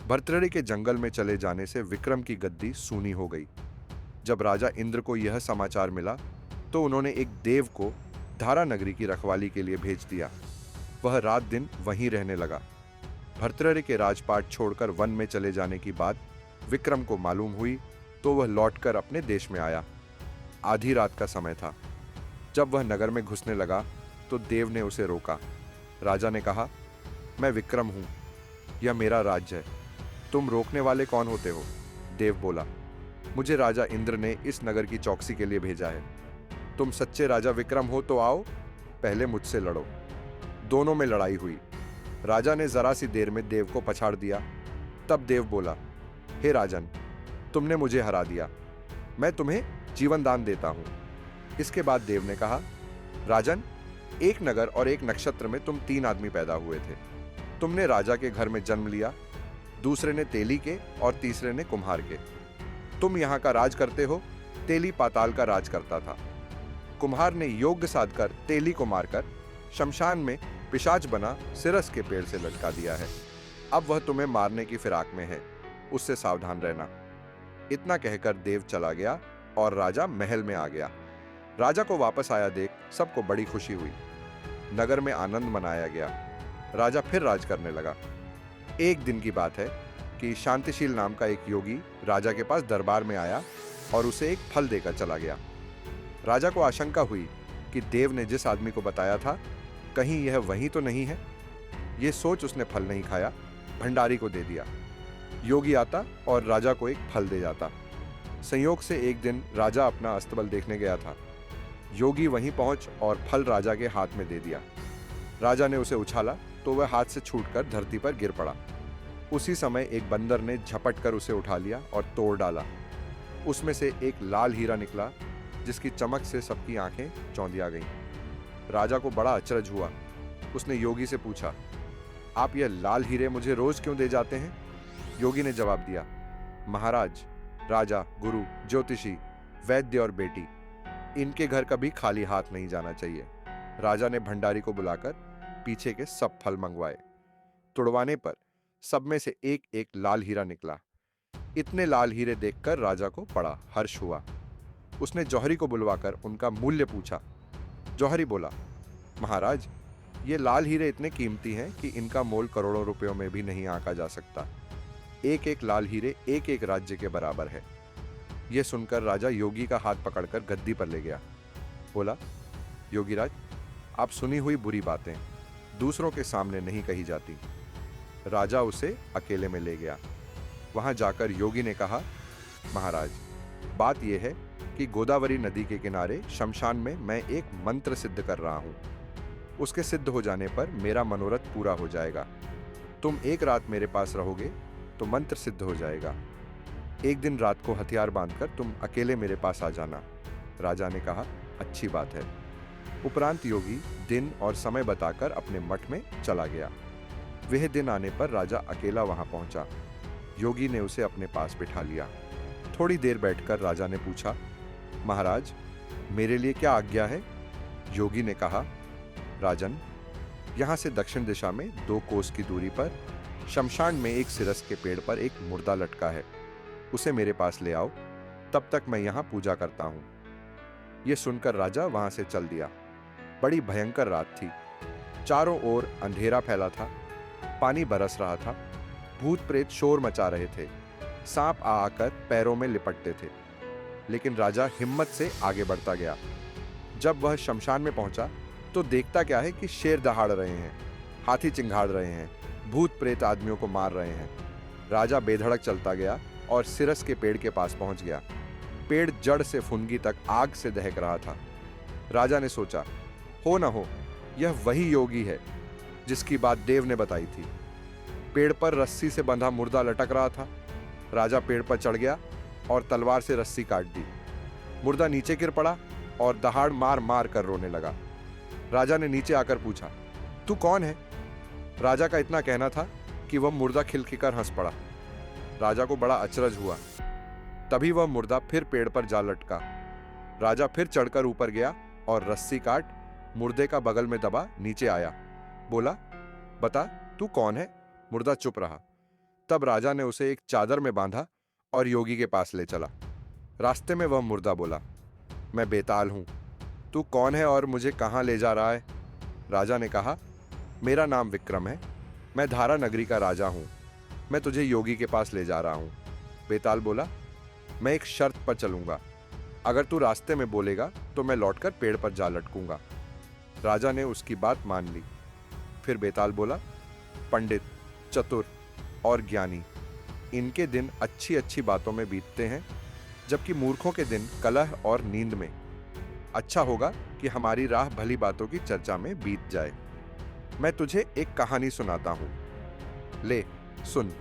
भर्तृहरि के जंगल में चले जाने से विक्रम की गद्दी सूनी हो गई। जब राजा इंद्र को यह समाचार मिला तो उन्होंने एक देव को धारा नगरी की रखवाली के लिए भेज दिया। वह रात दिन वहीं रहने लगा। भर्तृहरि के राजपाट छोड़कर वन में चले जाने की बात विक्रम को मालूम हुई तो वह लौटकर अपने देश में आया। आधी रात का समय था। जब वह नगर में घुसने लगा तो देव ने उसे रोका। राजा ने कहा, मैं विक्रम हूं, यह मेरा राज्य है, तुम रोकने वाले कौन होते हो? देव बोला, मुझे राजा इंद्र ने इस नगर की चौकसी के लिए भेजा है। तुम सच्चे राजा विक्रम हो तो आओ, पहले मुझसे लड़ो। दोनों में लड़ाई हुई। राजा ने जरा सी देर में देव को पछाड़ दिया। तब देव बोला, हे राजन, तुमने मुझे हरा दिया, मैं तुम्हें जीवन दान देता हूं। इसके बाद देव ने कहा, राजन, एक नगर और एक नक्षत्र में तुम 3 आदमी पैदा हुए थे। तुमने राजा के घर में जन्म लिया, दूसरे ने तेली के और तीसरे ने कुम्हार के। तुम यहां का राज करते हो, तेली पाताल का राज करता था। कुम्हार ने योग्य साधकर तेली को मारकर शमशान में पिशाच बना सिरस के पेड़ से लटका दिया है। अब वह तुम्हें मारने की फिराक में है, उससे सावधान रहना। इतना कहकर देव चला गया और राजा महल में आ गया। राजा को वापस आया देख सबको बड़ी खुशी हुई। नगर में आनंद मनाया गया। राजा फिर राज करने लगा। एक दिन की बात है कि शांतिशील नाम का एक योगी राजा के पास दरबार में आया और उसे एक फल देकर चला गया। राजा को आशंका हुई कि देव ने जिस आदमी को बताया था कहीं यह वही तो नहीं है। यह सोच उसने फल नहीं खाया, भंडारी को दे दिया। योगी आता और राजा को एक फल दे जाता। संयोग से एक दिन राजा अपना अस्तबल देखने गया था। योगी वहीं पहुंच और फल राजा के हाथ में दे दिया। राजा ने उसे उछाला तो वह हाथ से छूटकर धरती पर गिर पड़ा। उसी समय एक बंदर ने झपट कर उसे उठा लिया और तोड़ डाला। उसमें से एक लाल हीरा निकला जिसकी चमक से सबकी आंखें चौंधिया गईं। राजा को बड़ा अचरज हुआ। उसने योगी से पूछा, आप यह लाल हीरे मुझे रोज क्यों दे जाते हैं? योगी ने जवाब दिया, महाराज, राजा, गुरु, ज्योतिषी, वैद्य और बेटी, इनके घर कभी खाली हाथ नहीं जाना चाहिए। राजा ने भंडारी को बुलाकर पीछे के सब फल मंगवाए। तुड़वाने पर सब में से एक एक लाल हीरा निकला। इतने लाल हीरे देखकर राजा को बड़ा हर्ष हुआ। उसने जौहरी को बुलवाकर उनका मूल्य पूछा। जौहरी बोला, महाराज, ये लाल हीरे इतने कीमती हैं कि इनका मोल करोड़ों रुपयों में भी नहीं आंका जा सकता। एक एक लाल हीरे एक एक राज्य के बराबर है। यह सुनकर राजा योगी का हाथ पकड़कर गद्दी पर ले गया। बोला, योगीराज, आप सुनी हुई बुरी बातें दूसरों के सामने नहीं कही जाती। राजा उसे अकेले में ले गया। वहां जाकर योगी ने कहा, महाराज, बात यह है कि गोदावरी नदी के किनारे शमशान में मैं एक मंत्र सिद्ध कर रहा हूं। उसके सिद्ध हो जाने पर मेरा मनोरथ पूरा हो जाएगा। तुम एक रात मेरे पास रहोगे तो मंत्र सिद्ध हो जाएगा। एक दिन रात को हथियार बांधकर तुम अकेले मेरे पास आ जाना। राजा ने कहा, अच्छी बात है। उपरांत योगी दिन और समय बताकर अपने मठ में चला गया। वह दिन आने पर राजा अकेला वहां पहुंचा। योगी ने उसे अपने पास बिठा लिया। थोड़ी देर बैठकर राजा ने पूछा, महाराज, मेरे लिए क्या आज्ञा है? योगी ने कहा, राजन, यहां से दक्षिण दिशा में 2 कोस की दूरी पर शमशान में एक सिरस के पेड़ पर एक मुर्दा लटका है। उसे मेरे पास ले आओ, तब तक मैं यहां पूजा करता हूं। यह सुनकर राजा वहां से चल दिया। बड़ी भयंकर रात थी। चारों ओर अंधेरा फैला था। पानी बरस रहा था। भूत प्रेत शोर मचा रहे थे। सांप आ आकर पैरों में लिपटते थे। लेकिन राजा हिम्मत से आगे बढ़ता गया। जब वह शमशान में पहुंचा तो देखता क्या है कि शेर दहाड़ रहे हैं, हाथी चिंघाड़ रहे हैं, भूत प्रेत आदमियों को मार रहे हैं। राजा बेधड़क चलता गया और सिरस के पेड़ के पास पहुंच गया। पेड़ जड़ से फुनगी तक आग से दहक रहा था। राजा ने सोचा, हो न हो यह वही योगी है जिसकी बात देव ने बताई थी। पेड़ पर रस्सी से बंधा मुर्दा लटक रहा था। राजा पेड़ पर चढ़ गया और तलवार से रस्सी काट दी। मुर्दा नीचे गिर पड़ा और दहाड़ मार मार कर रोने लगा। राजा ने नीचे आकर पूछा, तू कौन है? राजा का इतना कहना था कि वह मुर्दा खिलखिलाकर हंस पड़ा। राजा को बड़ा अचरज हुआ। तभी वह मुर्दा फिर पेड़ पर जा लटका। राजा फिर चढ़कर ऊपर गया और रस्सी काट मुर्दे का बगल में दबा नीचे आया। बोला, बता, तू कौन है? मुर्दा चुप रहा। तब राजा ने उसे एक चादर में बांधा और योगी के पास ले चला। रास्ते में वह मुर्दा बोला, मैं बेताल हूं, तू कौन है और मुझे कहां ले जा रहा है? राजा ने कहा, मेरा नाम विक्रम है, मैं धारा नगरी का राजा हूं, मैं तुझे योगी के पास ले जा रहा हूं। बेताल बोला, मैं एक शर्त पर चलूंगा, अगर तू रास्ते में बोलेगा तो मैं लौटकर पेड़ पर जा लटकूंगा। राजा ने उसकी बात मान ली। फिर बेताल बोला, पंडित, चतुर और ज्ञानी, इनके दिन अच्छी अच्छी बातों में बीतते हैं, जबकि मूर्खों के दिन कलह और नींद में। अच्छा होगा कि हमारी राह भली बातों की चर्चा में बीत जाए। मैं तुझे एक कहानी सुनाता हूं, ले सुन।